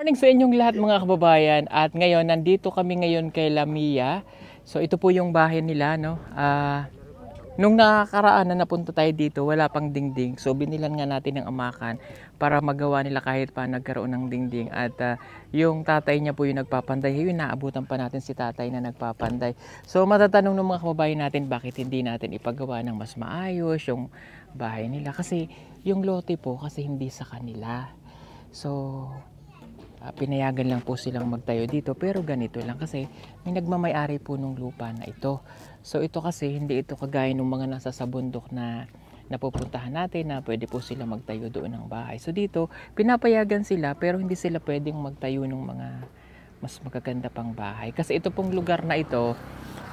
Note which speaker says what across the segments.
Speaker 1: Morning sa inyong lahat mga kababayan, at ngayon nandito kami ngayon kay Lamia. So ito po yung bahay nila, no. Nung nakakaraan na napunta tayo dito, wala pang dingding. So binilan nga natin ng amakan para magawa nila kahit pa nagkaroon ng dingding. At yung tatay niya po yung nagpapanday. Yung naabutan pa natin si tatay na nagpapanday. So matatanong ng mga kababayan natin, bakit hindi natin ipagawa ng mas maayos yung bahay nila? Kasi yung lote po kasi hindi sa kanila. So pinayagan lang po silang magtayo dito, pero ganito lang kasi may nagmamay-ari po nung lupa na ito. So ito kasi hindi ito kagaya ng mga nasa sa bundok na napupuntahan natin na pwede po sila magtayo doon ng bahay. So dito pinapayagan sila, pero hindi sila pwedeng magtayo ng mga mas magaganda pang bahay. Kasi ito pong lugar na ito,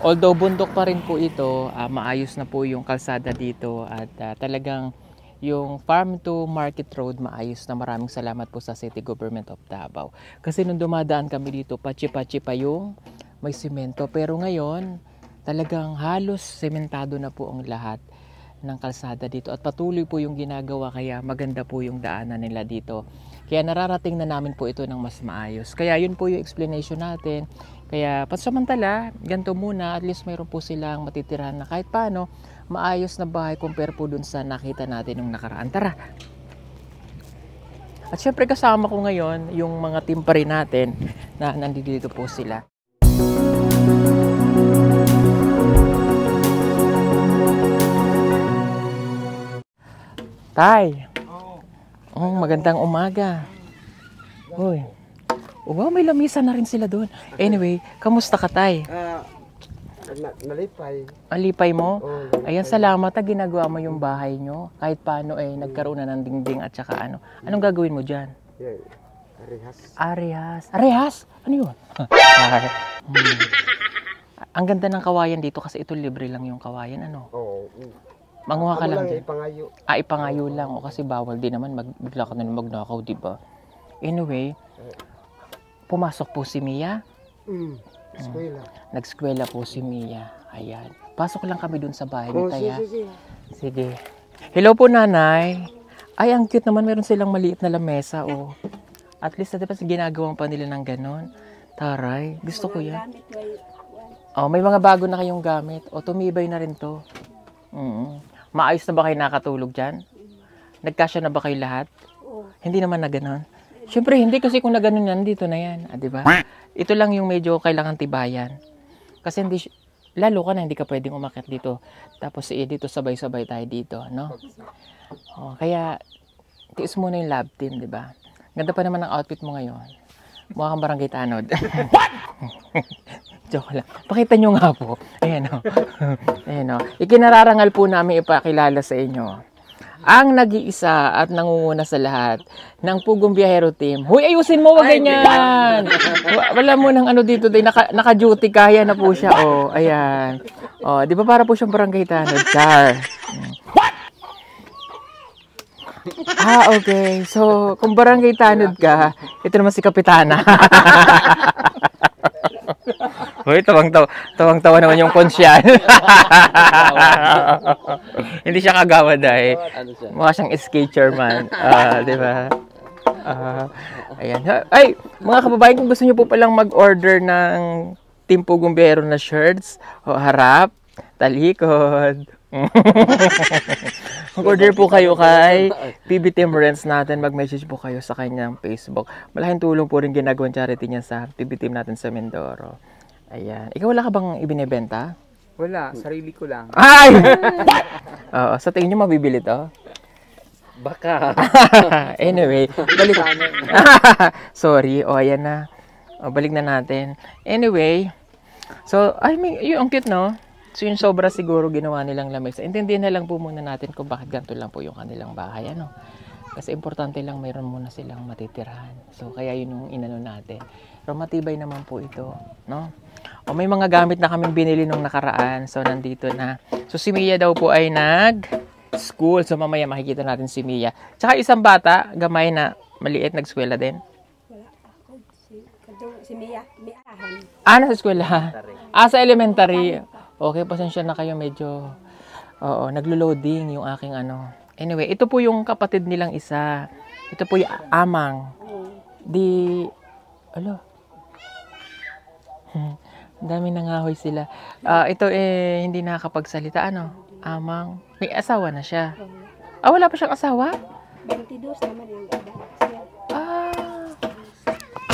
Speaker 1: although bundok pa rin po ito, maayos na po yung kalsada dito at talagang yung farm to market road maayos na. Maraming salamat po sa City Government of Davao. Kasi nung dumadaan kami dito, patsi-patsi pa yung may simento. Pero ngayon, talagang halos sementado na po ang lahat ng kalsada dito. At patuloy po yung ginagawa, kaya maganda po yung daanan nila dito. Kaya nararating na namin po ito ng mas maayos. Kaya yun po yung explanation natin. Kaya pansamantala, ganito muna, at least mayroon po silang matitirahan na kahit paano maayos na bahay compare po dun sa nakita natin nung nakaraan. Tara! At syempre kasama ko ngayon yung mga team pa rin natin na nandito po sila. Tay! Oh, magandang umaga. Uy. Wow, may lamisa na rin sila doon. Anyway, kamusta ka, Tay?
Speaker 2: Nalipay.
Speaker 1: Alipay mo?
Speaker 2: Oh,
Speaker 1: Ayan, salamat na ginagawa mo yung bahay nyo. Kahit paano nagkaroon na ng dingding at saka ano. Anong gagawin mo dyan?
Speaker 2: Yeah. Arehas.
Speaker 1: Arehas. Arehas? Ano yun? Ang ganda ng kawayan dito kasi ito libre lang yung kawayan, ano?
Speaker 2: Oo.
Speaker 1: Manguha ka lang dyan.
Speaker 2: Ipangayo.
Speaker 1: Ipangayo lang. O kasi bawal din naman bigla ka na magnakaw, diba? Anyway, pumasok po si Mia.
Speaker 2: Eskwela.
Speaker 1: Nag-eskwela po si Mia. Ayan. Pasok lang kami dun sa bahay ni Taya. Sige. Hello po, nanay. Ay, ang cute naman. Meron silang maliit na lamesa, oh. At least, diba, ginagawang pa nila ng ganon. Taray. Gusto ko yan. Oh, may mga bago na kayong gamit. O, tumibay na rin to. Maayos na ba kayo nakatulog dyan? Nagkasya na ba kayo lahat? Hindi naman na ganon. Siyempre, hindi kasi kung na ganon yan, dito na yan. Diba? Ito lang yung medyo kailangan tibayan. Kasi hindi, lalo ka na hindi ka pwedeng umakyat dito. Tapos dito sabay-sabay tayo dito, no? Oh, kaya tiis muna yung lab team, di ba? Ganda pa naman ang outfit mo ngayon. Mukha kang barangay tanod. What? Joke lang. Pakita nyo nga po. Ayan o. Ayan o. Ikinararangal po namin ipakilala sa inyo ang nag-iisa at nangunguna sa lahat ng Pugong Biyahero Team. Huy, ayusin mo, wag ganyan! Wala mo ng ano dito, naka-duty, kaya na po siya. Oh, ayan. Oh, di ba para po siyang barangay tanod? Char. Okay. So, kung barangay tanod ka, ito naman si Kapitana. Hoy, tawang-tawa naman yung konsyan. Hindi siya kagawa dahil mukha siyang SK chairman. Di ba? Ayan. Ay, mga kababayan, kung gusto niyo po palang mag-order ng Team Pugong Biyahero na shirts, harap, talikod. Mag-order po kayo kay PB Team Rents natin. Mag-message po kayo sa kanyang Facebook. Malaking tulong po rin ginagawang charity niya sa PB Team natin sa Mindoro. Ayan. Ikaw, wala ka bang ibinebenta?
Speaker 2: Wala, sarili ko lang.
Speaker 1: Ay! Oo, sa tingin nyo mabibili to?
Speaker 2: Baka.
Speaker 1: Anyway, balik. Sorry. O, ayan na. O, balik na natin. Anyway, so, ay, yung ang cute, no? So, yung sobra siguro ginawa nilang lamesa. Intindihan na lang po muna natin kung bakit ganito lang po yung kanilang bahay, ano? Kasi importante lang mayroon muna silang matitirahan. So, kaya yun yung inano natin. Pero matibay naman po ito, no? O, may mga gamit na kaming binili nung nakaraan. So, nandito na. So, si Mia daw po ay nag-school. So, mamaya makikita natin si Mia. Tsaka isang bata, gamay na maliit, nag-eskwela din.
Speaker 3: Wala ako. Si Mia. Miahan.
Speaker 1: Nasa eskwela? Sa elementary. Okay, pasensya na kayo. Medyo, naglo-loading yung aking ano. Anyway, ito po yung kapatid nilang isa. Ito po yung Amang. Alo. Ang dami nangahoy sila. Ito hindi nakakapagsalita, ano? Amang. May asawa na siya. Wala pa siyang asawa?
Speaker 3: 22 naman yung edad siya.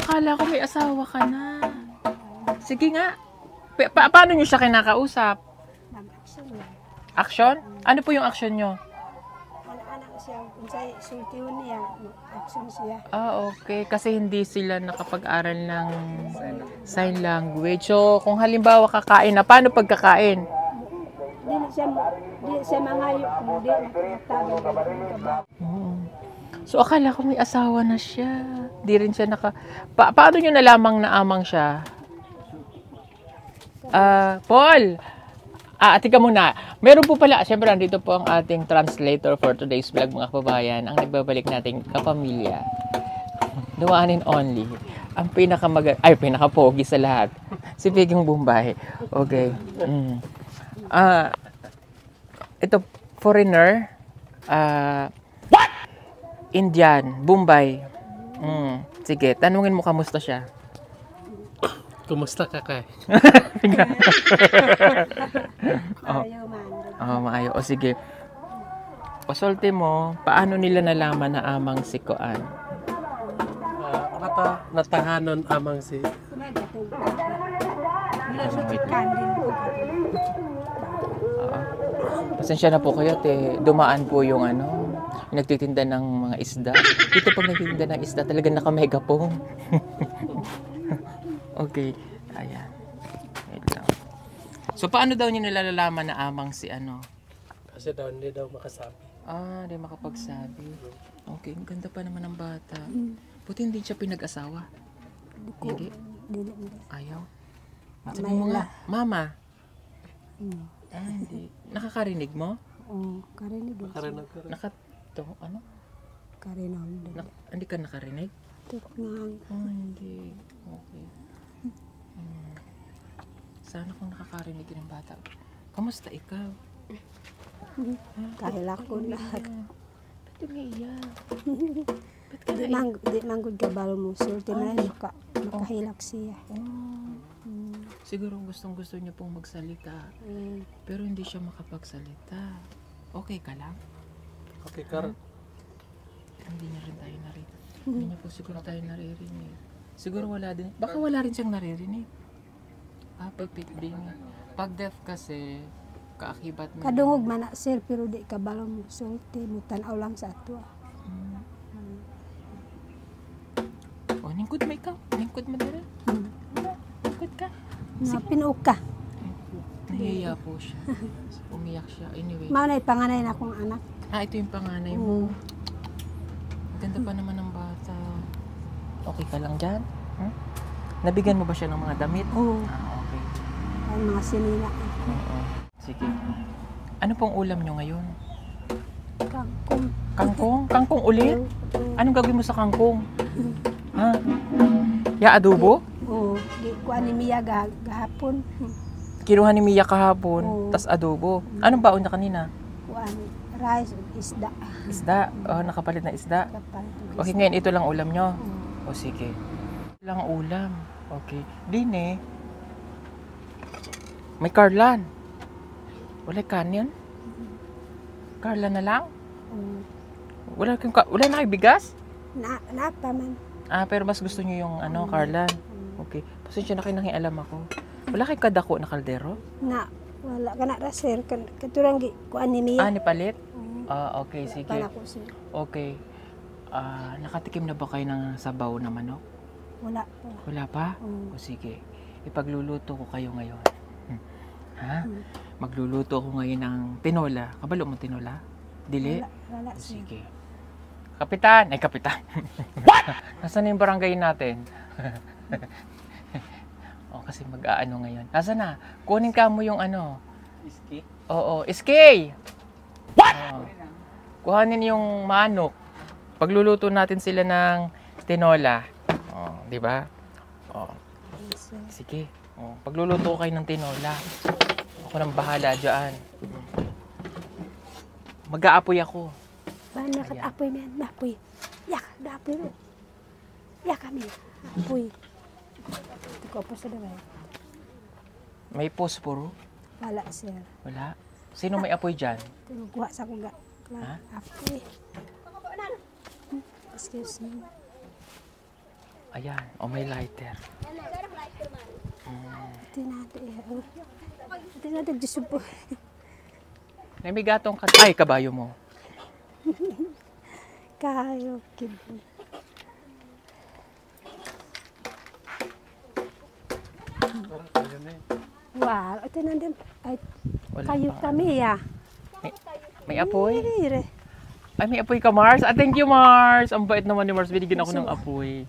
Speaker 1: Akala ko may asawa ka na. Sige nga. Paano niyo siya kinakausap?
Speaker 3: Mag-action niya.
Speaker 1: Action? Ano po yung action nyo?
Speaker 3: Anak siya, kung sa'yo sultiwan niya, mag-action siya.
Speaker 1: Okay. Kasi hindi sila nakapag-aral ng sign language. So, kung halimbawa kakain na, paano pagkakain?
Speaker 3: Di siya mangayo kung di nakatagal ka ba.
Speaker 1: So, akala ko may asawa na siya. Di rin siya paano nyo nalamang na amang siya? Paul! Tika muna. Meron po pala, syempre nandito po ang ating translator for today's vlog, mga kababayan. Ang nagbabalik nating kapamilya. The one and only. Ang pinaka-pogi sa lahat. Si Peggy Bombay. Okay. Ito, foreigner. Indian. Bombay. Sige, tanungin mo kamusta siya.
Speaker 2: Kumusta ka kay?
Speaker 3: Ayaw man.
Speaker 1: Maayo. O sige. Pasulti mo, paano nila nalaman na amang si Koan?
Speaker 2: Natahanon amang si...
Speaker 3: Kumagatog ka. Nilasukit kandin ko.
Speaker 1: Pasensya na po kayo, dumaan po yung nagtitinda ng mga isda. Dito pag nagtitinda ng isda, talaga naka-megapong. Okay. Ayan. Wait lang. So, paano daw niyo nalalaman na amang si
Speaker 2: Kasi daw hindi daw makasabi.
Speaker 1: Hindi makapagsabi. Okay, ang ganda pa naman ng bata. Buti hindi siya pinag-asawa. Hindi? Ayaw? Sabi mo nga, Mama. Hindi. Nakakarinig mo?
Speaker 3: Oo, karinig. Karinig.
Speaker 1: Hindi ka nakarinig?
Speaker 3: Tukngang.
Speaker 1: Hindi. Okay. Sana kung nakakarinig ng bata. Kamusta ikaw?
Speaker 3: Kahila ko lahat.
Speaker 1: Ba't umiiyak?
Speaker 3: Di manggod ka balo mo. Sulti na rin makahilak siya.
Speaker 1: Siguro gustong-gusto niya pong magsalita. Pero hindi siya makapagsalita. Okay ka lang?
Speaker 2: Okay ka rin.
Speaker 1: Hindi niya rin tayo naririnig. Hindi niya po siguro tayo naririnig. Siguro wala din. Baka wala rin siyang naririnig. Pagpitbing. Pag deaf kasi, kaakibat mo.
Speaker 3: Kadungog man na sir, pero di ka balo mo. Sulti mo tanaw lang sa ato.
Speaker 1: Ningkod mo ikaw. Ningkod mo dira. Ningkod ka.
Speaker 3: Napinuok ka.
Speaker 1: Nahiya po siya. Umiyak siya. Anyway.
Speaker 3: Manay panganay na akong anak.
Speaker 1: Ito yung panganay mo. Ganda pa naman ng bata. Okay ka lang dyan? Nabigyan mo ba siya ng mga damit?
Speaker 3: Oo.
Speaker 1: Okay.
Speaker 3: Ay, mga sinina.
Speaker 1: Oo. Sige. Ano pong ulam nyo ngayon?
Speaker 3: Kangkong.
Speaker 1: Kangkong? Kangkong ulit? Anong gagawin mo sa kangkong? Adobo?
Speaker 3: Oo. Kuha ni Mia gahapon.
Speaker 1: Kinuha ni Mia kahapon,
Speaker 3: Oo.
Speaker 1: tas adobo. Anong baon niya kanina?
Speaker 3: Kuha ni rice, isda.
Speaker 1: Isda? Nakapalit na isda?
Speaker 3: Kapal.
Speaker 1: Okay, ngayon ito lang ulam nyo? O sige. Ito lang ulam. Okay. Dine. May karlan. Wala kanin? Karlan na lang? Wala na kayo bigas?
Speaker 3: Napa man.
Speaker 1: Pero mas gusto niyo yung karlan. Okay. Pasensya na kayo alam ako. Wala kayo kadako na kaldero?
Speaker 3: Wala ka na sir. Katurang kuha ni Mia.
Speaker 1: Ni palit? Okay, sige.
Speaker 3: Pala ko sir.
Speaker 1: Okay. Nakatikim na ba kayo ng sabaw na manok?
Speaker 3: Wala pa.
Speaker 1: Wala pa? O sige. Ipagluluto ko kayo ngayon. Magluluto ko ngayon ng tinola. Kabalo mo tinola? Dili?
Speaker 3: Wala
Speaker 1: O
Speaker 3: sir.
Speaker 1: sige. Kapitan! Kapitan! What? Nasaan yung barangay natin? Kasi mag-aano ngayon. Nasaan na? Kunin ka mo yung
Speaker 2: Iski?
Speaker 1: Oo, iskay! What? Kuhanin yung manok. Pagluluto natin sila ng tinola. Di ba? Sige. Pagluluto ko kayo ng tinola. Ako nang bahala dyan. Mag-aapoy ako.
Speaker 3: Banyak apoy man, apoy. Yak, apoy. Yak kami. Apoy. ko po sa daway.
Speaker 1: May posporo?
Speaker 3: Wala, sir.
Speaker 1: Wala. Sino may apoy dyan?
Speaker 3: Tuluguha sa kuga.
Speaker 1: Ha?
Speaker 3: Apoy. Excuse me.
Speaker 1: Ayan. O may lighter.
Speaker 3: Ito natin, Diyos po.
Speaker 1: May gatong ka. Ay, kabayo mo.
Speaker 3: Kayo, kid. Wow, ito natin. Ay,
Speaker 1: Wala
Speaker 3: kayo
Speaker 1: pa.
Speaker 3: kami, ya.
Speaker 1: May apoy?
Speaker 3: Ire.
Speaker 1: Ay, may apoy ka, Mars. Ah, thank you, Mars. Ang bait naman ni Mars. Binigyan ako ng apoy.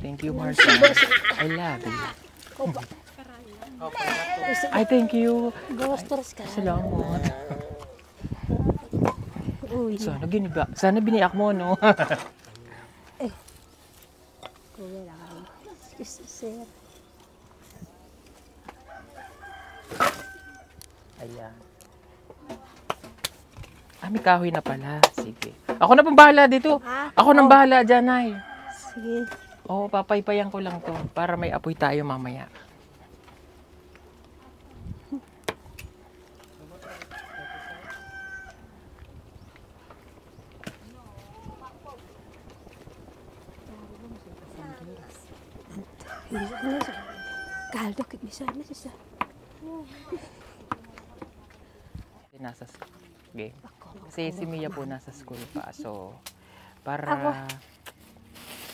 Speaker 1: Thank you, Mars. I love you. Ay, thank you.
Speaker 3: Gostos ka.
Speaker 1: Salamat.
Speaker 3: Uy.
Speaker 1: Sana biniyak mo, no?
Speaker 3: Kuya lang kayo. Excuse me, sir.
Speaker 1: Ayan. Ah, may kahoy na pala. Sige. Ako na pang bahala dito.
Speaker 3: Ha?
Speaker 1: Ako nang bahala dyan, ay.
Speaker 3: Sige.
Speaker 1: Oo, papaypayan ko lang to para may apoy tayo mamaya.
Speaker 3: Kaldo, kit bisa na siya.
Speaker 1: Nasa game. Kasi si Mia po nasa school pa. So, para
Speaker 3: Ako.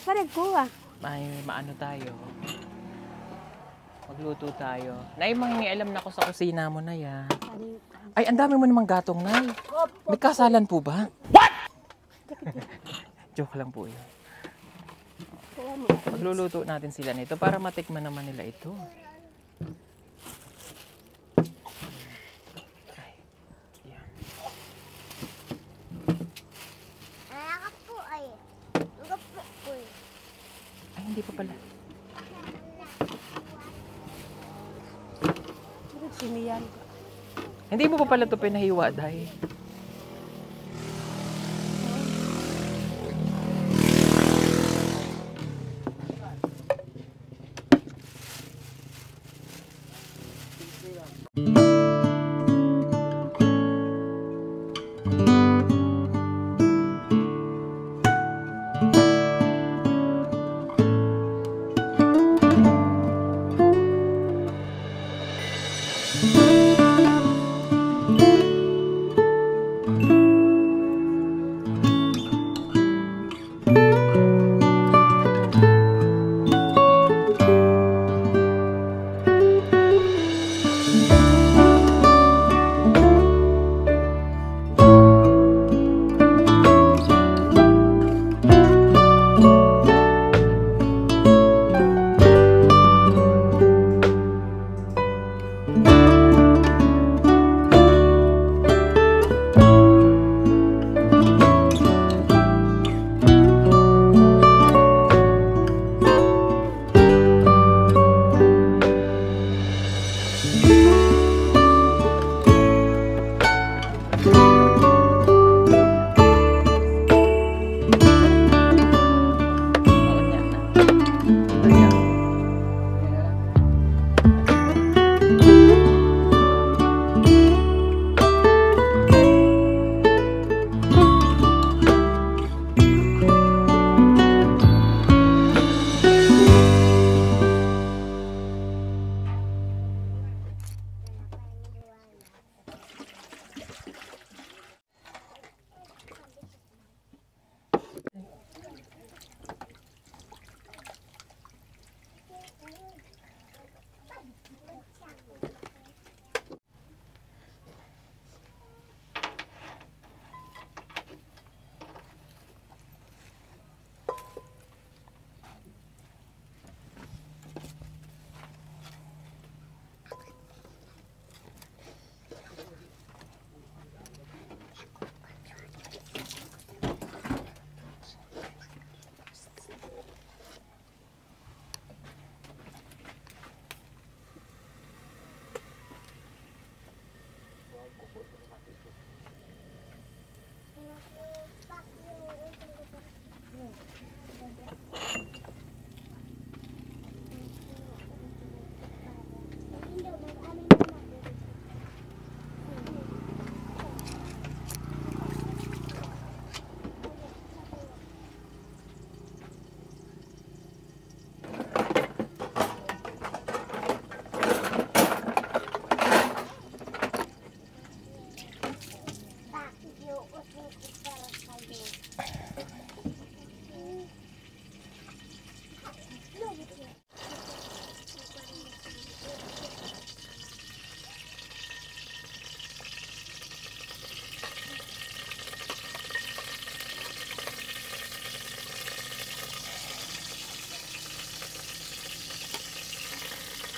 Speaker 3: Parang ko ah.
Speaker 1: may maano tayo. Magluto tayo. Nay, mangingialam na ako sa kusina mo na yan. Ay, ang dami mo namang gatong, Nay. May kasalan po ba? What? Joke lang po yun. Magluluto natin sila nito para matikman naman nila ito. Ay, yan. Ay, hindi pa pala.
Speaker 3: Simiyan.
Speaker 1: Hindi mo pa pala ito pinahiwa, Day.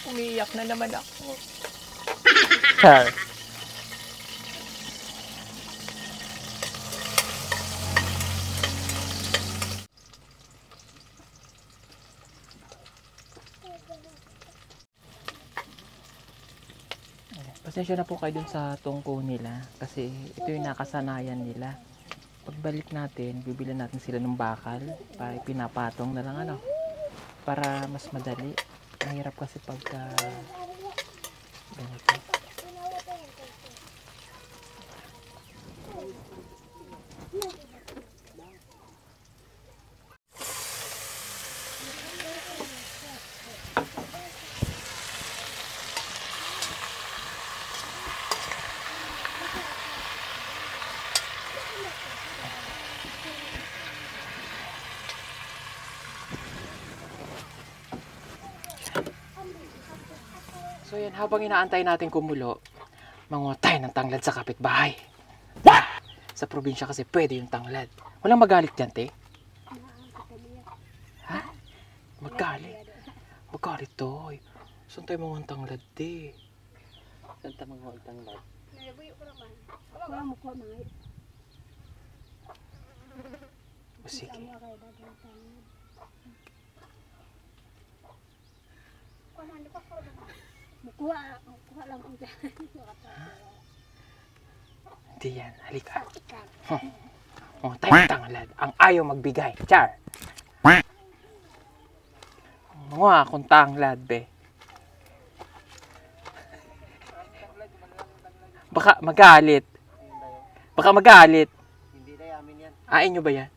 Speaker 1: Umiiyak na naman ako. Char. Pasensya na po kayo dun sa tungko nila kasi ito yung nakasanayan nila. Pagbalik natin, bibilan natin sila ng bakal para pinapatong na lang ano para mas madali. Mahirap kasi pagka ganito. So yan, habang inaantay natin kumulo, manguha tayo ng tanglad sa kapitbahay. Sa probinsya kasi pwede yung tanglad. Walang magalit dyan, te? Ha? Magalit? Magalit to. Saan tayo manguha ng tanglad, te? Saan tayo manguha ng tanglad? O sige.
Speaker 3: Kuha lang ang
Speaker 1: Hindi yan. Halika. Oh, tayo tanglad. Ang ayaw magbigay. Char. Mga akong tanglad, be. Baka magalit. Baka magalit.
Speaker 2: Hindi na yamin yan.
Speaker 1: Ain nyo ba yan?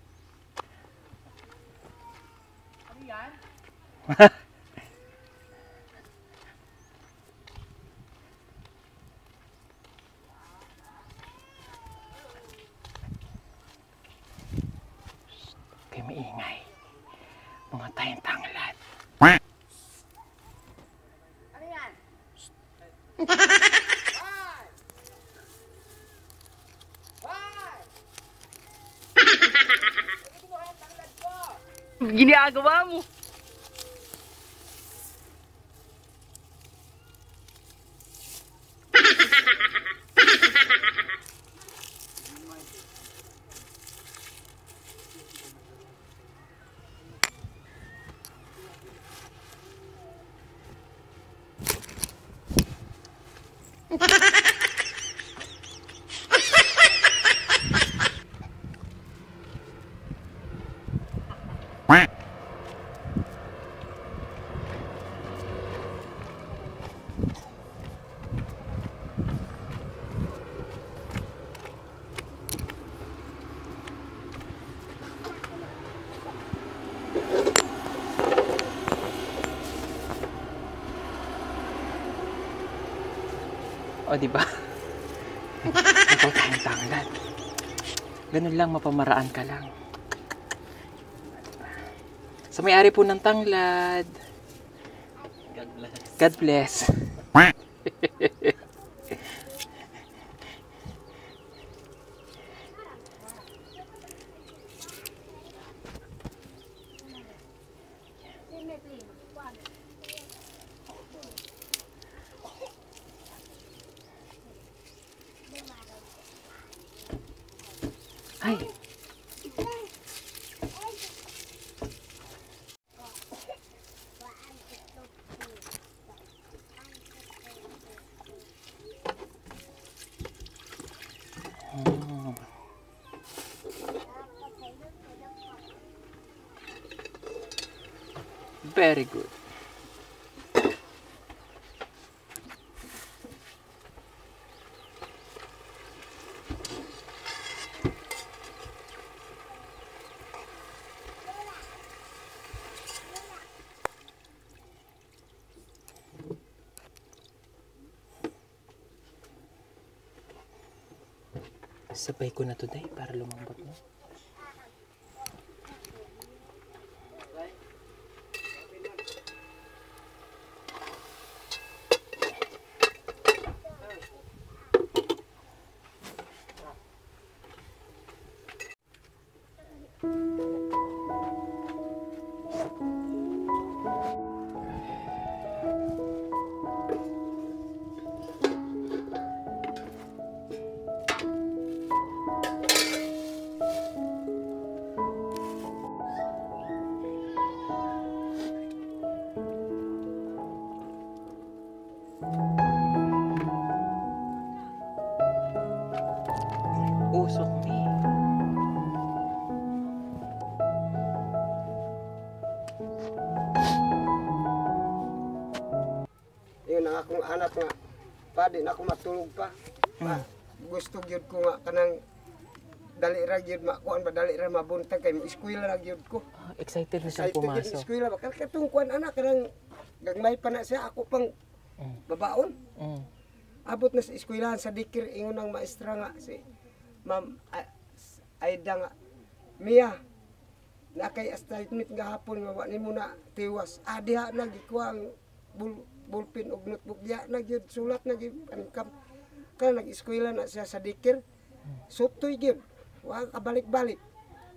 Speaker 2: Ano yan?
Speaker 1: Kaya maingay. Mga tayong tanglad.
Speaker 2: Ano yan?
Speaker 1: Ginagawa mo. O, diba? Ikaw tayong tanglad. Ganun lang, mapamaraan ka lang. Sa may-ari po ng tanglad.
Speaker 2: God bless.
Speaker 1: God bless. Ay. Very good. Sabay ko na today para lumambot mo.
Speaker 4: akong anak nga pa di na ako matulog pa. Pa, gusto gyud ko nga kanang dali ra gyud makuan ba dali ra mabuntag kay eskwela ra gyud ko.
Speaker 1: Excited na siyang
Speaker 4: Excited gyud
Speaker 1: pumasok.
Speaker 4: eskwela ba katong kuan anak kanang gagmay pa na siya ako pang babaon.
Speaker 1: Mm.
Speaker 4: Abot na sa eskwelahan sa dikir ingon ng maestra nga si Ma'am Aida nga Mia na kay statement nga hapon nga wa nimo na tiwas. Diha na gikuha ang bulpin og notebook diha na gyud sulat na gyud ang kana nag-eskwela na siya sa dikir. Sutoy gyud. Wa kabalik-balik.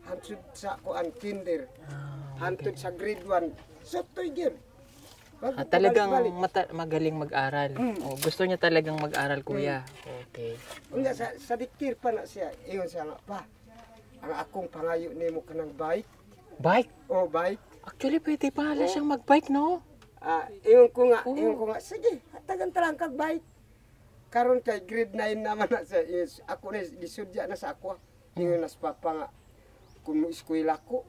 Speaker 4: Hantud sa kuan kinder. Hantud sa grade 1. Sutoy gyud.
Speaker 1: Talagang magaling mag-aral. Oh, gusto niya talagang mag-aral, kuya. Okay.
Speaker 4: Unya sa dikir pa na siya. Ingon siya nga pa. Ang akong pangayo nimo kanang bike.
Speaker 1: Bike?
Speaker 4: Oh, bike.
Speaker 1: Actually, pwede pala siyang mag-bike, no?
Speaker 4: Ingon ko nga, sige, hatagan talang kag bike. Karon kay grade 9 naman na siya. Ako na, gisudya na sa ako. Ingon na sa papa nga, kung mo eskwela ko,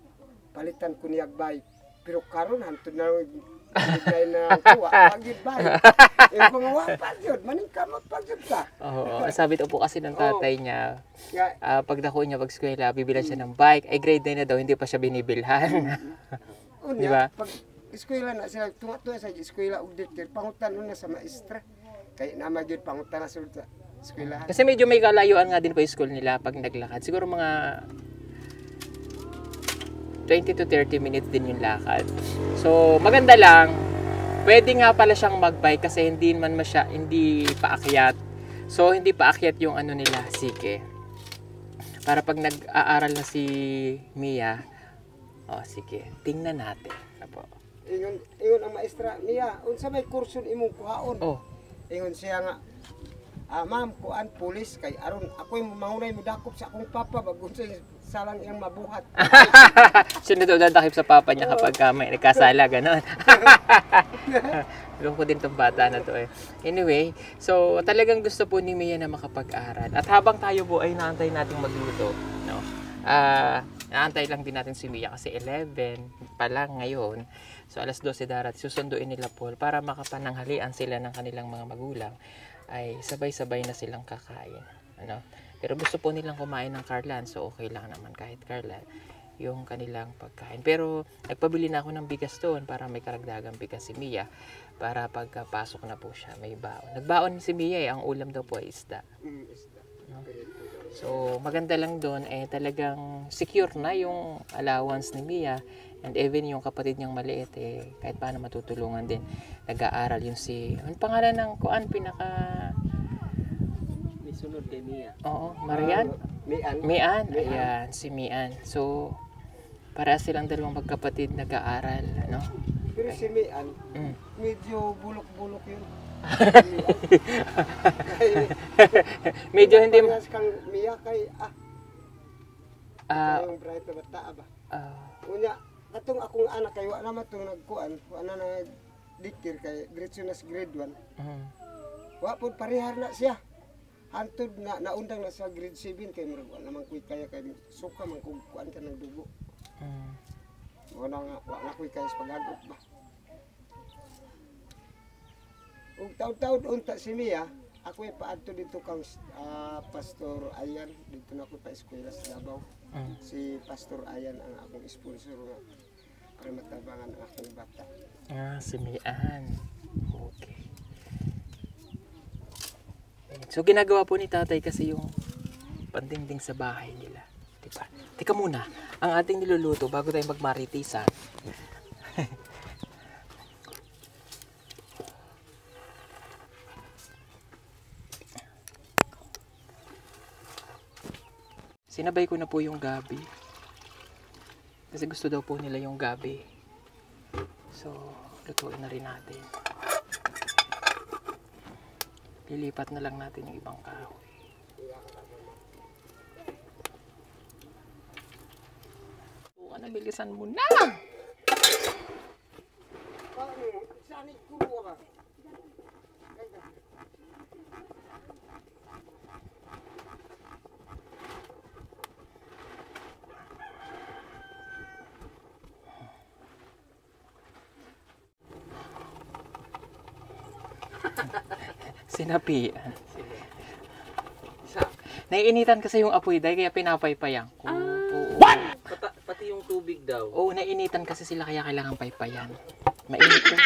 Speaker 4: palitan ko niyag bike. Pero karon hantud na grade 9 na ako, wagid bike. Ingon ko nga, wapag yun, maningkamot pag yun ka.
Speaker 1: Oo, sabi to po kasi ng tatay niya,
Speaker 4: Nga,
Speaker 1: pag dako niya mag-eskwela, bibilan siya ng bike. Ay, grade 9 na daw, hindi pa siya binibilhan. Di ba?
Speaker 4: Pag eskwela na sila, tunga-tunga sa eskwela og dikir, pangutan na sa maestra. Kay naman yun, pangutan na sa eskwelahan.
Speaker 1: Kasi medyo may kalayuan nga din po yung school nila pag naglakad. Siguro mga 20 to 30 minutes din yung lakad. So, maganda lang. Pwede nga pala siyang mag-bike kasi hindi paakyat. So, hindi paakyat yung ano nila, sige. Para pag nag-aaral na si Mia, sige, tingnan natin. Apo.
Speaker 4: Ingon ang maestra, Mia, unsa may kurso imong kuhaon?
Speaker 1: Oh.
Speaker 4: Ingon siya nga, ma'am, kuan pulis kay aron ako'y mahunay mo dakop sa akong papa bago sa salang iyang mabuhat.
Speaker 1: Sunod daw dadakip sa papa niya kapag may nagkasala, gano'n. Alam ko din tong bata na to eh. Anyway, so talagang gusto po ni Mia na makapag-aral. At habang tayo po ay naantay nating magluto, no? Naantay lang din natin si Mia kasi 11 pa lang ngayon. So alas 12 darat, susunduin nila Paul para makapananghalian sila ng kanilang mga magulang. Ay sabay-sabay na silang kakain. Ano? Pero gusto po nilang kumain ng Carlan, so okay lang naman kahit Carlan yung kanilang pagkain. Pero nagpabili na ako ng bigas doon para may karagdagang bigas si Mia para pagkapasok na po siya may baon. Nagbaon si Mia ang ulam daw po ay isda. No? So maganda lang doon talagang secure na yung allowance ni Mia. And even yung kapatid niyang maliit kahit paano matutulungan din. Nag-aaral yun ang pangalan ng kuan
Speaker 2: May sunod kay Mia.
Speaker 1: Oo, Marian? Mian. Ayan, si Mian. So, para silang dalawang magkapatid nag-aaral, ano?
Speaker 4: Pero si Mian, medyo bulok-bulok yun.
Speaker 1: Medyo hindi
Speaker 4: Parehas kang Mia kay yung bright na bata ba? Unya, katong akong anak kay wa naman tong nagkuan, wa na dikir kay diretso na sa grade 1. Wa pud parehar na siya. Hantod na naundang na sa grade 7 kay murag wa naman kuy kaya kay suka man kung kuan ka ng dugo. Wala nga wa na kuy kaya sa pag-agop ba. Ug taud-taud unta si Mia, ako paadto dito kang Pastor Ayan, dito na ako pa eskwela sa Davao. Si Pastor Ayan ang akong sponsor nga para matabangan ang akong bata.
Speaker 1: Si Mian. Okay. So ginagawa po ni tatay kasi yung pandingding sa bahay nila. Diba? Teka muna, ang ating niluluto bago tayo magmaritisan. Sinabay ko na po yung gabi. Kasi gusto daw po nila yung gabi. So, lutuin na rin natin. Lilipat na lang natin yung ibang kahoy. O, bilisan mo na!
Speaker 4: Saan ikuha ka?
Speaker 1: Sinapian. Naiinitan kasi yung apoy day, kaya pinapaypayan ko. Oo.
Speaker 2: Pati yung tubig daw.
Speaker 1: Oo, naiinitan kasi sila kaya kailangan paypayan. Mainit daw.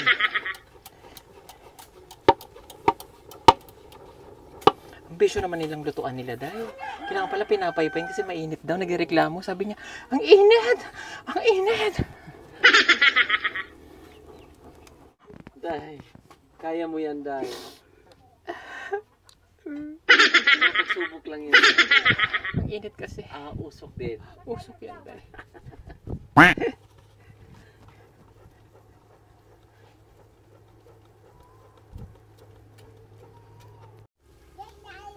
Speaker 1: Ang bisyo naman nilang lutuan nila dahil kailangan pala pinapaypayan kasi mainit daw. Nagreklamo, sabi niya, ang init! Ang init!
Speaker 2: Day, kaya mo yan, Day. Pagsubok lang yun.
Speaker 1: Ang init kasi.
Speaker 2: Usok din.
Speaker 1: Usok yan dahil.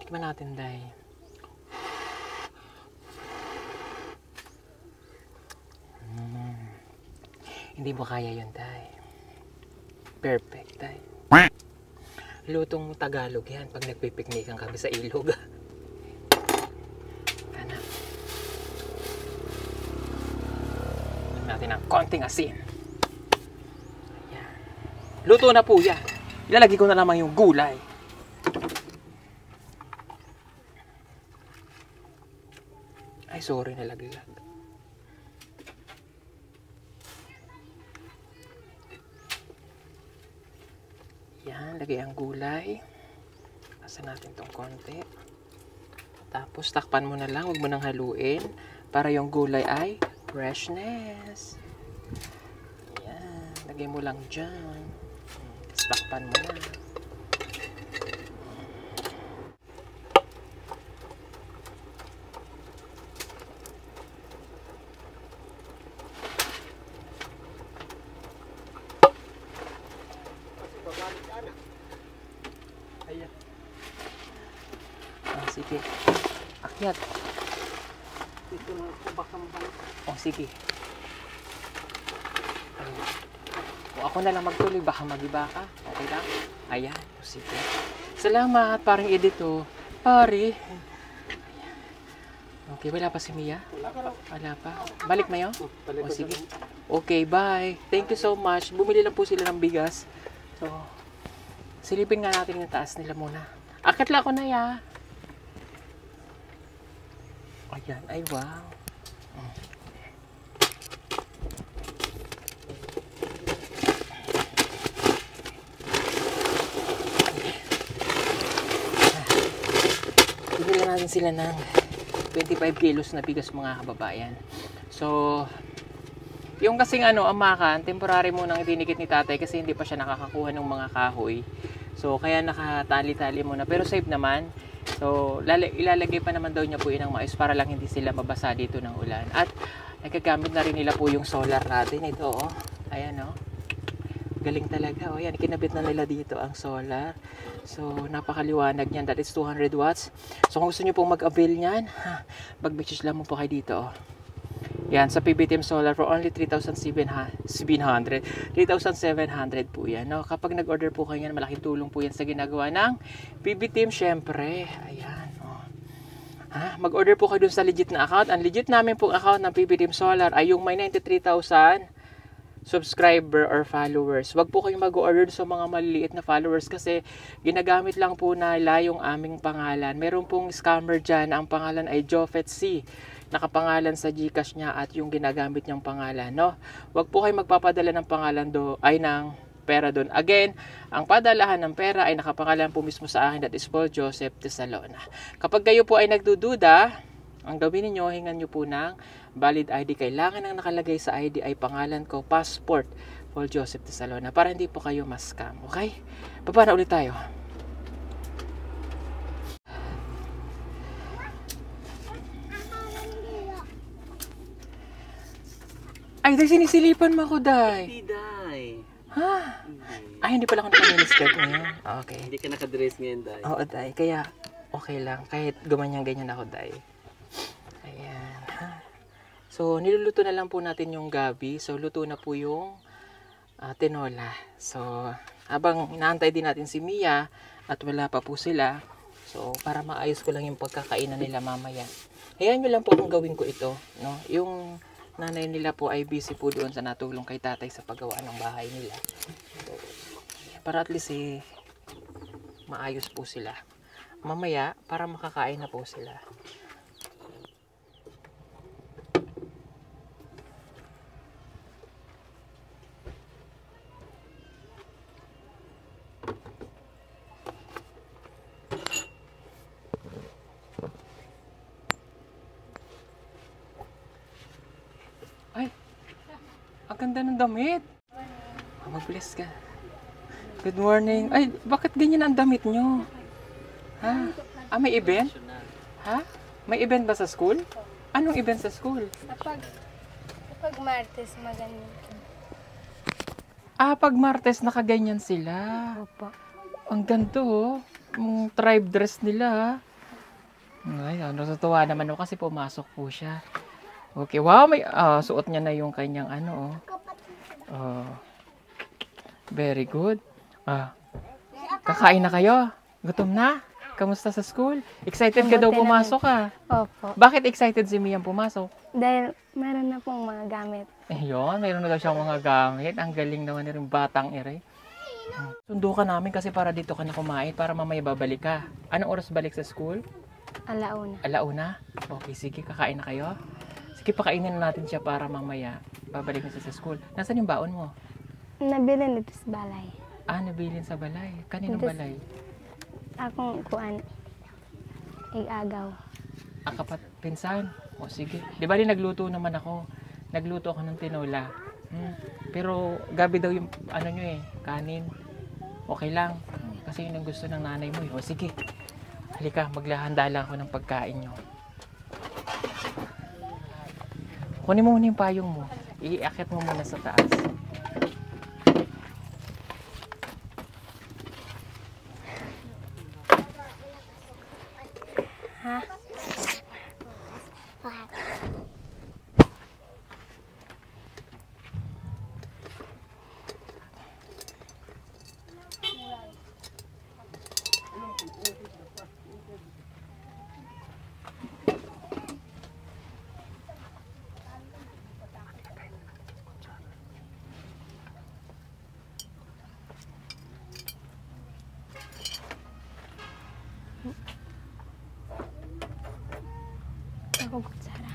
Speaker 1: Tikman natin dahil. Hindi mo kaya yun dahil. Perfect dahil. Lutong Tagalog yan pag nagpipiknikan kami sa ilog. Anak. Lagyan natin ng konting asin. Ayan. Luto na po yan. Ilalagay ko na lamang yung gulay. Ay, sorry, nalaglag. Yan, lagay ang gulay. Asa natin tong konti. Tapos takpan mo na lang, huwag mo nang haluin para yung gulay ay freshness. Yan, lagay mo lang dyan. Tapos takpan mo na.
Speaker 2: Ayan.
Speaker 1: Sige. Akyat.
Speaker 2: Dito na baka mabalik.
Speaker 1: Sige. O, ako na lang magtuloy, baka magiba ka. Okay lang? Ayan. Sige. Salamat, parang edito. Pare. Okay, wala pa si Mia? Wala pa. Balik mayo? Sige. Okay, bye. Thank you so much. Bumili lang po sila ng bigas. So, silipin nga natin yung taas nila muna. Akit lang ako na ya. Ayan, ay wow. Bibili natin sila ng 25 kilos na bigas mga kababayan. So, yung kasing amakan, temporary munang dinikit ni tatay kasi hindi pa siya nakakakuha ng mga kahoy. So, kaya nakatali-tali muna. Pero safe naman. So, ilalagay pa naman daw niya po yun ng maayos para lang hindi sila mabasa dito ng ulan. At, nagagamit na rin nila po yung solar natin. Ito, oh. Ayan, oh. Galing talaga. Oh, yan. Kinabit na nila dito ang solar. So, napakaliwanag niyan. That is 200 watts. So, kung gusto niyo pong mag-avail niyan, mag-message lang mo po kayo dito, oh. Yan, sa PBTM Solar for only 3,700. 3,700 po yan. No? Kapag nag-order po kayo yan, malaking tulong po yan sa ginagawa ng PBTM, syempre. Ayan. Oh. Mag-order po kayo dun sa legit na account. Ang legit namin pong account ng PBTM Solar ay yung may 93,000 subscriber or followers. Wag po kayong mag-order sa mga maliliit na followers kasi ginagamit lang po nila yung aming pangalan. Meron pong scammer dyan. Ang pangalan ay Jofet C. Nakapangalan sa GCash niya at yung ginagamit niyang pangalan, no? Wag po kayo magpapadala ng pangalan ng pera doon. Again, ang padalahan ng pera ay nakapangalan po mismo sa akin, that is Paul Joseph Tesalona. Kapag kayo po ay nagdududa, ang gawin niyo, hingan niyo po ng valid ID. Kailangan ang nakalagay sa ID ay pangalan ko, passport, Paul Joseph Tesalona, para hindi po kayo ma-scam, okay? Baba na ulit tayo. Ay, dahil sinisilipan mo ako, Day.
Speaker 2: Hindi, Day.
Speaker 1: Ha? Ay, hindi pala ako nakaminisket ngayon. Okay.
Speaker 2: Hindi ka nakadress ngayon, Day.
Speaker 1: Oo, Day. Kaya, okay lang. Kahit gumanyan-ganyan ako, Day. Ayan. So, niluluto na lang po natin yung gabi. So, luto na po yung tinola. So, habang inaantay din natin si Mia at wala pa po sila. So, para maayos ko lang yung pagkakainan nila mamaya. Hayaan nyo lang po kung gawin ko ito. No? Yung nanay nila po ay busy po doon sa natulong kay tatay sa paggawa ng bahay nila. So, para at least maayos po sila. Mamaya, para makakain na po sila. Ay, ang ganda ng damit. Mag-bless ka. Good morning. Ay, bakit ganyan ang damit nyo? Ha? Ah, may event? Ha? May event ba sa school? Anong event sa school?
Speaker 5: Kapag Martes, maganda.
Speaker 1: Ah, pag Martes nakaganyan sila.
Speaker 5: Opo.
Speaker 1: Ang ganto, oh. Yung tribe dress nila. Ay, natutuwa naman ako kasi pumasok po siya. Okay, wow, may suot niya na yung kanyang ano, oh. Oh. Very good. Kakain na kayo? Gutom na? Kamusta sa school? Excited ka daw pumasok,
Speaker 5: Opo.
Speaker 1: Bakit excited si Mian pumasok?
Speaker 5: Dahil meron na pong mga gamit.
Speaker 1: Ayun, mayroon na daw siyang mga gamit. Ang galing naman ni rin batang ere. Sundo ka namin kasi para dito ka na kumain para mamaya babalik ka. Anong oras balik sa school?
Speaker 5: Alauna.
Speaker 1: Alauna? Okay, sige, kakain na kayo. Sige, pakainin na natin siya para mamaya babalik na siya sa school. Nasaan yung baon mo?
Speaker 5: Nabili nito sa balay.
Speaker 1: Nabilin sa balay. Kaninong
Speaker 5: Dito-
Speaker 1: balay?
Speaker 5: Akong kuan. Igagaw.
Speaker 1: Kapat pinsan. O sige. Di ba nagluto naman ako? Nagluto ako ng tinola. Pero gabi daw yung ano nyo kanin. Okay lang. Kasi yun ang gusto ng nanay mo. O sige. Halika, maglahanda lang ako ng pagkain nyo. Kunin mo muna yung payong mo. Iakit mo muna sa taas.
Speaker 5: Ha? Ako kutsara.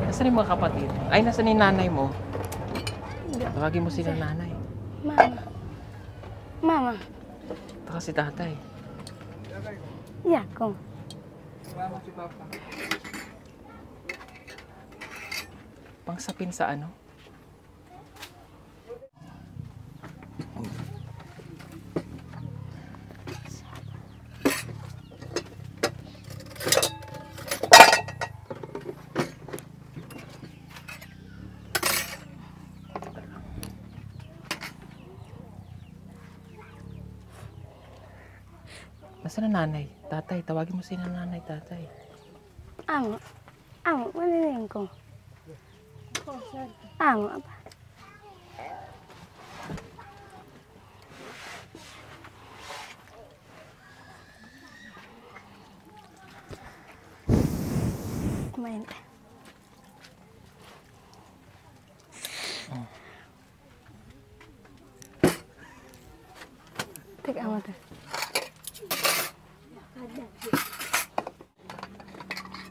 Speaker 1: Nasaan yung mga kapatid? Ay, nasaan yung nanay mo? Tawagin mo sila nanay.
Speaker 5: Mama. Mama.
Speaker 1: Ito kasi tatay.
Speaker 5: Yeah, ko.
Speaker 1: Pangsapin sa ano? Nasaan na nanay? Tatay, tawagin mo sila nanay, tatay.
Speaker 5: Amo. Amo, maniling ko. Amo, apa? Kumain ka. Teka mo to.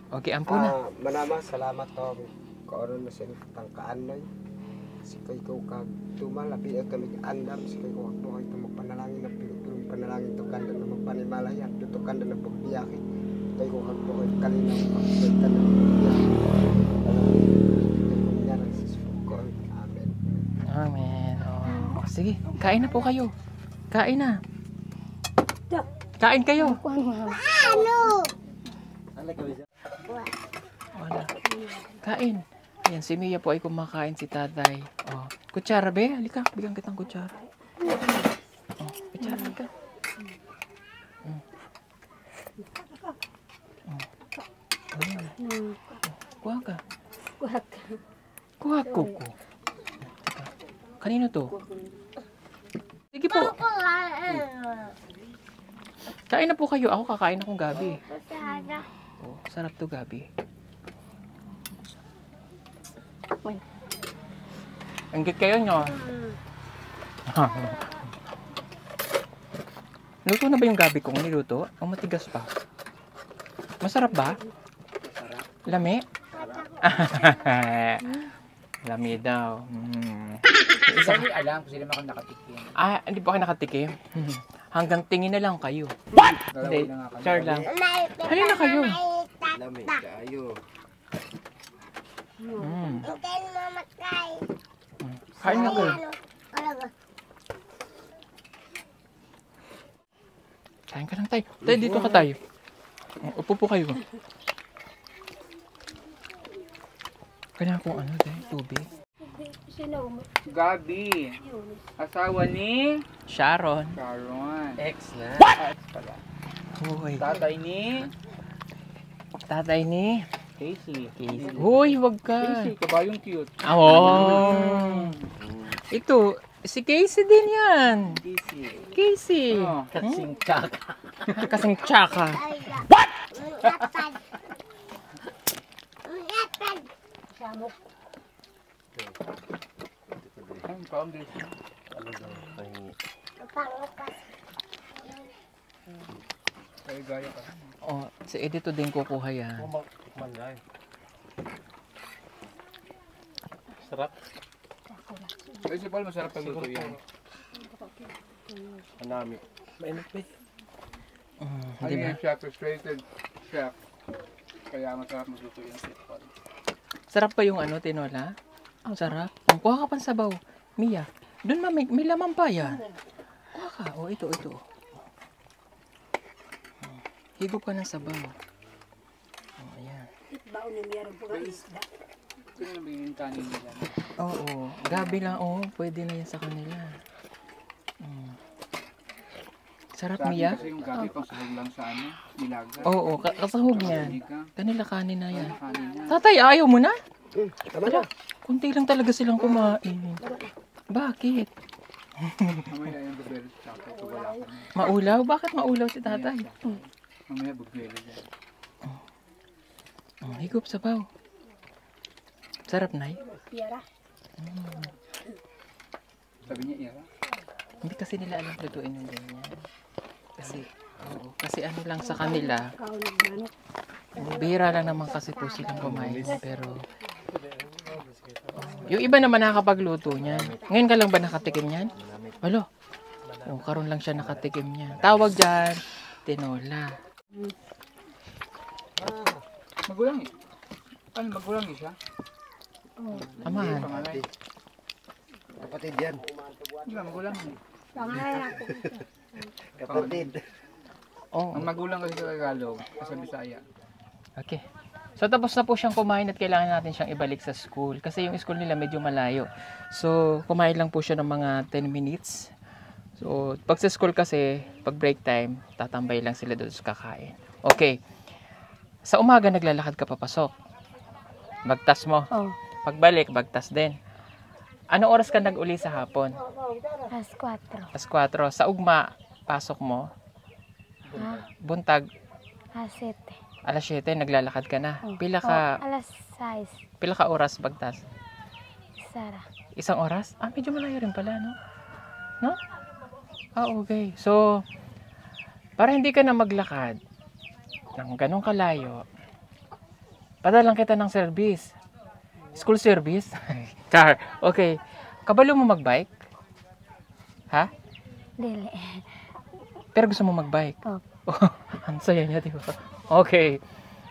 Speaker 1: Okay, ampo na.
Speaker 4: Manama, salamat to. Kaoron na sin tangkaan noy. Sikay ko kag tumalapi at kami andam sikay ko ako ay tumagpanalangin na pinutulong panalangin to kanda na magpanimalaya to kanda na pagbiyaki. Kay ko kag to ay kanina pagpagtan na pagbiyaki. Amen.
Speaker 1: Amen. Oh, sige, kain na po kayo. Kain na. Kain kayo.
Speaker 5: Kuan mo.
Speaker 1: Wala. Kain. Ayan, si Mia po ay kumakain, si tatay. Oh, kutsara be, halika, bigyan kitang kutsara. Oh, kutsara, halika. Ayan. Kuha ka. Kuha ko. Kanino to? Sige po. Kain na po kayo. Ako kakain akong gabi. Oh, sarap to, Gabi.
Speaker 5: Wait.
Speaker 1: Anggit kayo nyo. Luto na ba yung Gabi kong niluto? O matigas pa? Masarap ba? Lami? Lami daw.
Speaker 6: Isa ko alam kung sila ako nakatikim.
Speaker 1: Ah, hindi pa kayo nakatikim? Hanggang tingin na lang kayo.
Speaker 6: Dalawa
Speaker 1: Hindi,
Speaker 6: na nga kami.
Speaker 1: char lang. Halina kayo.
Speaker 2: Lamig kayo.
Speaker 1: Kain na kayo. Kain ka lang tayo. Tayo, dito ka tayo. Upo po kayo. Kailangan kong ano tayo, tubig.
Speaker 3: Sino?
Speaker 6: Gabi. Asawa ni
Speaker 1: Sharon.
Speaker 6: Sharon.
Speaker 2: Ex na.
Speaker 6: Ex pala.
Speaker 1: Hoy.
Speaker 6: Tatay ni
Speaker 1: Casey.
Speaker 6: Casey.
Speaker 1: Hoy, wag ka.
Speaker 6: Casey, kabayong cute.
Speaker 1: Oh. Ito, si Casey din yan.
Speaker 2: Easy.
Speaker 1: Casey.
Speaker 6: Oh.
Speaker 2: Kasing chak.
Speaker 1: Kasing tsaka.
Speaker 3: Samok.
Speaker 6: Ang foundation. Kaya gaya ka.
Speaker 1: Oh, si Edito din kukuha yan.
Speaker 2: Kuman na eh. Sarap.
Speaker 6: Kaya si Paul masarap pagluto yan.
Speaker 2: Anami. Mainit pa eh.
Speaker 6: Ano
Speaker 1: Di ba?
Speaker 6: yan siya, frustrated chef. Kaya masarap magluto yan si Paul.
Speaker 1: Sarap pa yung ano, tinola? Ang sarap. Kuha ka pang sabaw. Mia, doon may laman pa yan. Kuha ka. Oh, ito. Higop ka ng sabaw. Oh, ayan.
Speaker 3: Baon na meron po ng isda.
Speaker 6: Ito na ba yung kanin nila?
Speaker 1: Oo. Gabi lang. Oo, pwede na yan sa kanila. Sarap,
Speaker 6: Sa akin
Speaker 1: Mia?
Speaker 6: kasi yung gabi pang sahog lang sa ano, nilaga.
Speaker 1: Oo, kasahog niyan.
Speaker 6: Kanika,
Speaker 1: Kanila kanin na yan.
Speaker 6: kanin na.
Speaker 1: Tatay, ayaw mo na? Wala. Kunti lang talaga silang kumain. Bakit?
Speaker 6: Mamaya yung bubelo sa akin, ito wala kami.
Speaker 1: Maulaw? Bakit maulaw si tatay?
Speaker 6: Mamaya bubelo dyan.
Speaker 1: Higop sabaw. Sarap, Nay.
Speaker 3: Yara.
Speaker 6: Sabi niya, Ira.
Speaker 1: Hindi kasi nila alam lutuin yung ganyan. Kasi ano lang sa kanila,
Speaker 3: Kaon ng manok.
Speaker 1: bihira lang naman kasi po silang kumain. Pero, yung iba naman nakakapagluto niyan. Ngayon ka lang ba nakatikim niyan? Walo. Karon lang siya nakatikim niyan. Tawag dyan, tinola.
Speaker 6: Magulang eh. Ano, magulang eh siya?
Speaker 1: Aman.
Speaker 6: Pangalay.
Speaker 2: Kapatid yan.
Speaker 6: Hindi ba, magulang eh.
Speaker 3: Pangalan ako.
Speaker 2: Kapatid.
Speaker 1: Oo.
Speaker 6: Ang magulang kasi sa Tagalog, sa Bisaya.
Speaker 1: Okay. So tapos na po siyang kumain at kailangan natin siyang ibalik sa school. Kasi yung school nila medyo malayo. So kumain lang po siya ng mga 10 minutes. So pag sa school kasi, pag break time, tatambay lang sila doon sa kakain. Okay. Sa umaga naglalakad ka papasok. Bagtas mo.
Speaker 5: Oh,
Speaker 1: Pagbalik, bagtas din. Ano oras ka nag-uli sa hapon?
Speaker 5: alas 4.
Speaker 1: Alas 4. Sa ugma, pasok mo.
Speaker 5: Ha?
Speaker 1: Buntag,
Speaker 5: Alas 7.
Speaker 1: alas 7, naglalakad ka na.
Speaker 5: Oh.
Speaker 1: Pila
Speaker 5: Oh,
Speaker 1: ka,
Speaker 5: alas 6.
Speaker 1: pila ka oras bagtas?
Speaker 5: Sara.
Speaker 1: Isang oras? Ah, medyo malayo rin pala, no? No? Ah, okay. So, para hindi ka na maglakad ng ganong kalayo, padalang kita ng service. School service? Char. Okay. Kabalo mo magbike? Ha?
Speaker 5: Dili.
Speaker 1: Pero gusto mo magbike?
Speaker 5: Oh.
Speaker 1: Ang saya niya, di ba? Okay.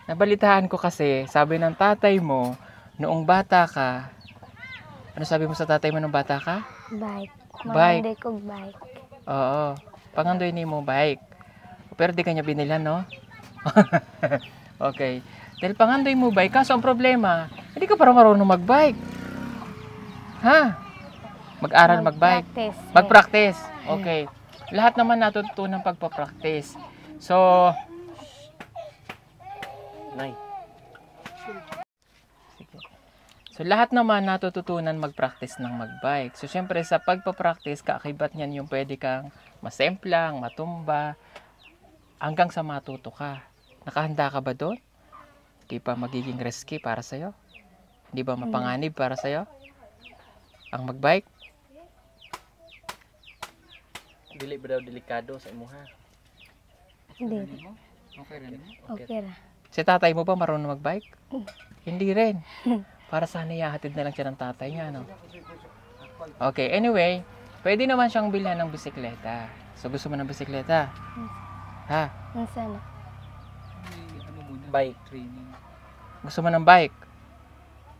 Speaker 1: Nabalitaan ko kasi, sabi ng tatay mo, noong bata ka, ano sabi mo sa tatay mo nung bata ka?
Speaker 5: Bike.
Speaker 1: Bike.
Speaker 5: Maganda kong bike.
Speaker 1: Oo. Pangandoy ni mo bike. Pero di kanya binilan, no? Okay. Dahil pangandoy mo bike, kaso ang problema, hindi ka parang marunong magbike. Ha? Mag-aral magbike.
Speaker 5: Practice.
Speaker 1: Mag-practice. Okay. Lahat naman natutunan pagpa-practice. So,
Speaker 2: Nay.
Speaker 1: So, lahat naman natututunan mag-practice ng mag-bike. So, syempre, sa pagpa-practice, kaakibat niyan yung pwede kang masemplang, matumba, hanggang sa matuto ka. Nakahanda ka ba doon? Di ba magiging risky para sa'yo? Di ba mapanganib para sa'yo? Ang magbike? Dili ba daw delikado sa imuha?
Speaker 5: Dili.
Speaker 6: Okay rin mo?
Speaker 5: Okay ra.
Speaker 1: Si tatay mo ba marunong magbike? Hindi rin. Para sana ihahatid na lang siya ng tatay niya, no? Okay, anyway, pwede naman siyang bilhan ng bisikleta. So, gusto mo ng bisikleta? Ha?
Speaker 5: Unsa na?
Speaker 6: May ano muna?
Speaker 1: Bike.
Speaker 6: Training.
Speaker 1: Gusto mo ng bike?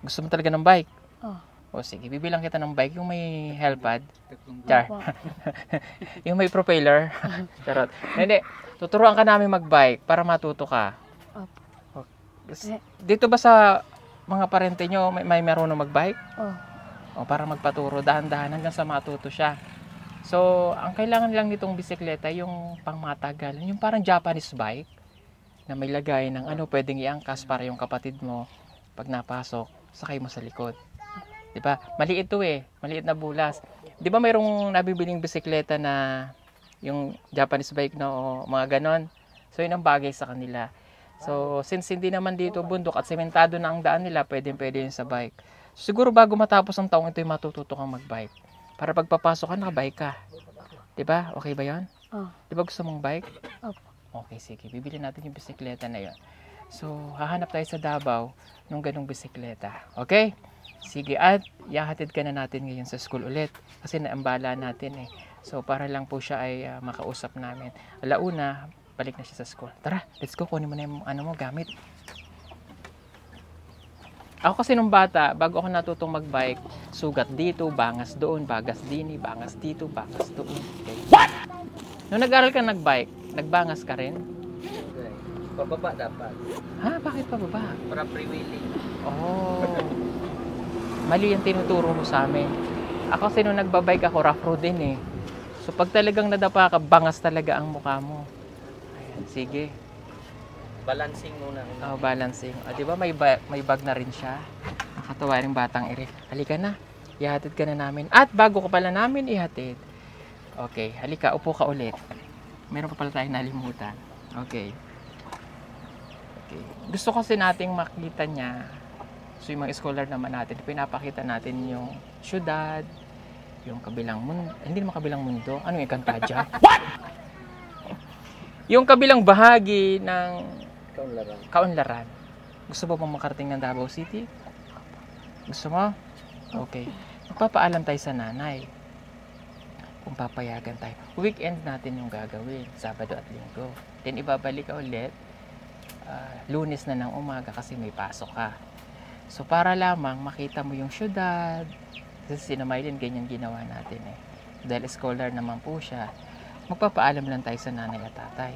Speaker 1: Gusto mo talaga ng bike?
Speaker 5: Oh.
Speaker 1: O sige, bibilang kita ng bike yung may helpad.
Speaker 6: Tatlong
Speaker 1: Char.
Speaker 5: Opo.
Speaker 1: Yung may propeller. Charot. Hindi, tuturuan ka namin magbike para matuto ka.
Speaker 5: Opo.
Speaker 1: Dito ba sa mga parente nyo may marunong magbike?
Speaker 5: Oh.
Speaker 1: O para magpaturo, dahan-dahan hanggang sa matuto siya. So, ang kailangan lang nitong bisikleta, yung pangmatagalan, yung parang Japanese bike, na may lagay ng pwedeng iangkas para yung kapatid mo, pag napasok, sakay mo sa likod. Di ba? Maliit to maliit na bulas. Di ba mayroong nabibiling bisikleta na yung Japanese bike na o mga ganon? So, yun ang bagay sa kanila. So, since hindi naman dito bundok at sementado na ang daan nila, pwede yun sa bike. Siguro bago matapos ang taong ito, matututo kang magbike. Para pagpapasok ka, nakabike ka. Diba? Okay ba yan?
Speaker 5: Oh.
Speaker 1: Diba gusto mong bike?
Speaker 5: Opo.
Speaker 1: Okay, sige. Bibili natin yung bisikleta na yon. So, hahanap tayo sa Davao nung ganong bisikleta. Okay? Sige. At ihahatid ka na natin ngayon sa school ulit. Kasi naambala natin eh. So, para lang po siya ay makausap namin. Alauna, balik na siya sa school. Tara, let's go. Kunin mo na yung gamit. Ako kasi nung bata, bago ako natutong magbike, sugat dito, bangas doon, bagas dini, bangas dito, bangas doon. Okay. What? Nung nag-aral ka nagbike, nagbangas ka rin?
Speaker 2: Okay. Pababa dapat.
Speaker 1: Ha? Bakit pa baba?
Speaker 2: Para pre-wheeling.
Speaker 1: Oh. Mali yung tinuturo mo sa amin. Ako kasi nung nagbabike ako, rough road din eh. So pag talagang nadapa ka, bangas talaga ang mukha mo. Ayan, sige.
Speaker 2: Balancing muna.
Speaker 1: Oh, balancing. Di ba may bag na rin siya? Nakatawa rin batang iri. Halika na. Ihatid ka na namin. At bago ka pala namin ihatid. Okay, halika. Upo ka ulit. Meron pa pala tayong nalimutan. Okay. Okay. Gusto kasi nating makita niya. So yung mga scholar naman natin, pinapakita natin yung syudad, yung kabilang mundo. Hindi naman kabilang mundo. Ano yung Encantadia? What? Yung kabilang bahagi ng Kaunlaran. Gusto mo bang makarating ng Davao City? Gusto mo? Okay. Magpapaalam tayo sa nanay. Kung papayagan tayo. Weekend natin yung gagawin. Sabado at Linggo. Then ibabalik ka ulit. Lunes na ng umaga kasi may pasok ka. So para lamang makita mo yung syudad. Kasi si Maylin ganyan ginawa natin eh. Dahil scholar naman po siya. Magpapaalam lang tayo sa nanay at tatay.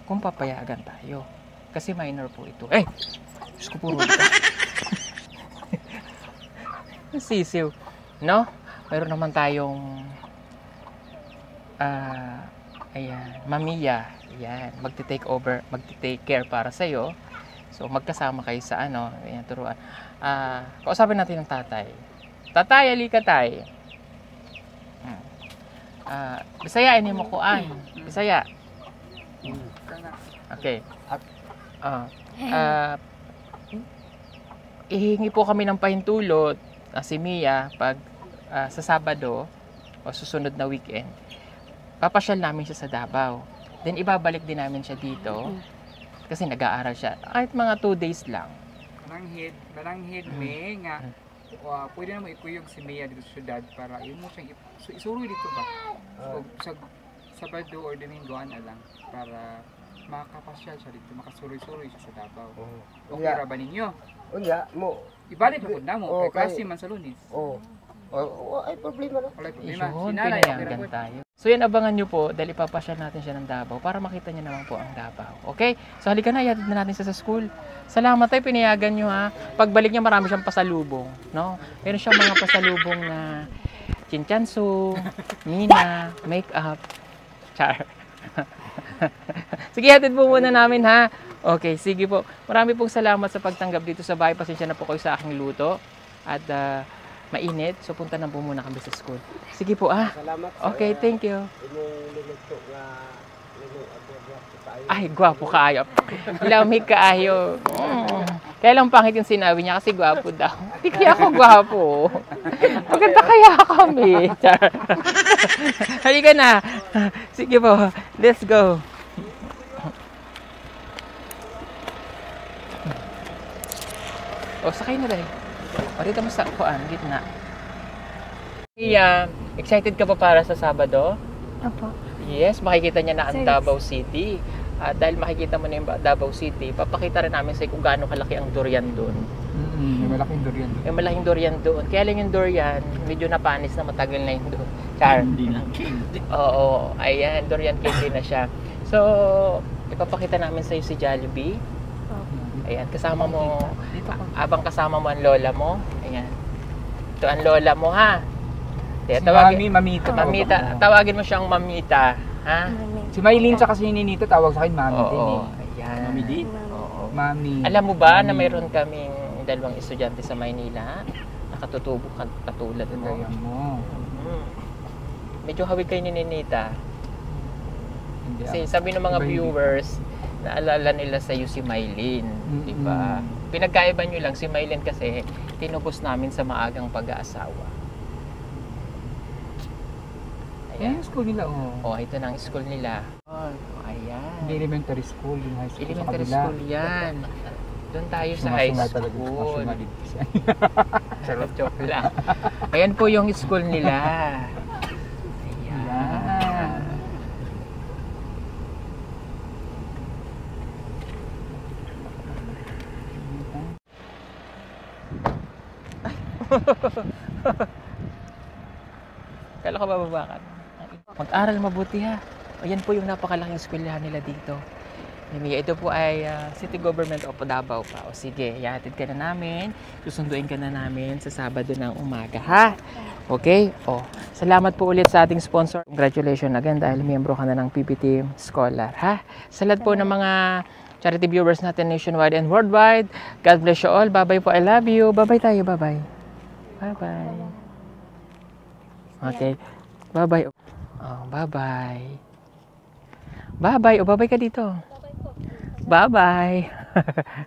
Speaker 1: Kung papayagan tayo. Kasi minor po ito. Eh! Diyos ko puro ito. Sisiw. No? Mayroon naman tayong ayan, Mamiya. Ayan, magte-take over, magte-take care para sa'yo. So, magkasama kayo sa ayan, turuan. Kausapin natin ng tatay. Tatay, halika tay. Bisaya, ini mo kuan. Bisaya. Okay. Ihingi po kami ng pahintulot si Mia pag sa Sabado o susunod na weekend. Papasyal namin siya sa Davao. Then ibabalik din namin siya dito kasi nag-aaral siya. Kahit mga 2 days lang.
Speaker 6: Balanghid me nga pwede na mo ikuyog si Mia dito sa syudad para yun mo siyang isuroy dito ba? So, sa Sabado or Domingo na lang para makapasyal siya dito, makasuroy-suroy siya sa Davao. Okay ra ba ninyo?
Speaker 4: Unya mo.
Speaker 6: Ibalik na po na mo, kay klase man sa Lunes.
Speaker 4: Ay problema na.
Speaker 6: Wala problema.
Speaker 1: Yun,
Speaker 6: Sinalay,
Speaker 1: pinayagan tayo. So yan, abangan nyo po dahil ipapasyal natin siya ng Davao para makita niya naman po ang Davao. Okay? So halika na, ihatid na natin siya sa school. Salamat tayo, pinayagan nyo ha. Pagbalik niya, marami siyang pasalubong. No? Meron siyang mga pasalubong na chinchansu, mina, make-up, char. Sige, hatid po muna namin ha. Okay, sige po. Marami pong salamat sa pagtanggap dito sa bahay. Pasensya na po kayo sa aking luto. At mainit. So punta na po muna kami sa school. Sige po
Speaker 4: Salamat.
Speaker 1: Okay, thank you.
Speaker 4: Imong luluto nga
Speaker 1: Ay, gwapo kaayo. Lamig kaayo. Kaya lang pangit yung sinabi niya kasi gwapo daw. Di kaya ako gwapo. Maganda kaya kami. Char. Halika na. Sige po, let's go. O, sakay na dahil. O, dito mo sa kuan, gitna. Excited ka pa para sa Sabado?
Speaker 5: Opo.
Speaker 1: Yes, makikita niya na ang
Speaker 5: Sir.
Speaker 1: Davao City. Dahil makikita mo na yung Davao City, papakita rin namin sa'yo kung gaano kalaki ang durian doon.
Speaker 6: May malaking durian doon.
Speaker 1: Yung malaking durian doon. Kaya lang yung durian, medyo napanis na matagal na yun doon. Char.
Speaker 2: Hindi lang candy.
Speaker 1: Oo, ayan, durian candy na siya. So, ipapakita namin sa'yo si Jollibee. Ayan, kasama mo, abang kasama mo ang lola mo. Ayan. Ito ang lola mo, ha? Kaya
Speaker 6: Si Mamita.
Speaker 1: Mamita, tawagin mo siyang Mamita, ha?
Speaker 6: Si Maylin tsaka si Ninita tawag sa akin Mami din
Speaker 1: Oo,
Speaker 6: eh.
Speaker 1: ayan.
Speaker 2: Mami din.
Speaker 1: Oo.
Speaker 6: Mami.
Speaker 1: Alam mo ba na
Speaker 6: Mami.
Speaker 1: mayroon kaming dalawang estudyante sa Maynila? Nakatutubo katulad mo.
Speaker 6: Kaya mo.
Speaker 1: Medyo hawig kayo ni Ninita.
Speaker 6: Hindi
Speaker 1: Kasi
Speaker 6: ako.
Speaker 1: sabi ng mga
Speaker 6: Iba, hindi.
Speaker 1: viewers, naalala nila sa iyo si Maylin, di ba? Pinagkaiba nyo lang si Maylin kasi tinubos namin sa maagang pag-aasawa.
Speaker 6: Ayan
Speaker 1: Ayan.
Speaker 6: yung school nila oh.
Speaker 1: Oh, ito na ang school nila. Oh, ayan.
Speaker 6: Hindi elementary school, yung high school
Speaker 1: Elementary
Speaker 6: sa kabila.
Speaker 1: school yan. Doon tayo sa high school. Charot, joke lang. Ayan po yung school nila. Ayan. Kala ko bababa ka. Mag-aral mabuti ha. Ayan po yung napakalaking eskwelahan nila dito. Ito po ay City Government of Davao pa. O sige, ihatid ka na namin. Susunduin ka na namin sa Sabado ng umaga, ha? Okay? O, salamat po ulit sa ating sponsor. Congratulations again dahil miyembro ka na ng PPT Scholar, ha? Sa lahat po ng mga charity viewers natin nationwide and worldwide, God bless you all. Bye-bye po. I love you. Bye-bye tayo. Bye-bye. Bye-bye. Okay. Bye-bye. Oh, bye-bye. Bye-bye. O, bye-bye ka dito. Bye-bye.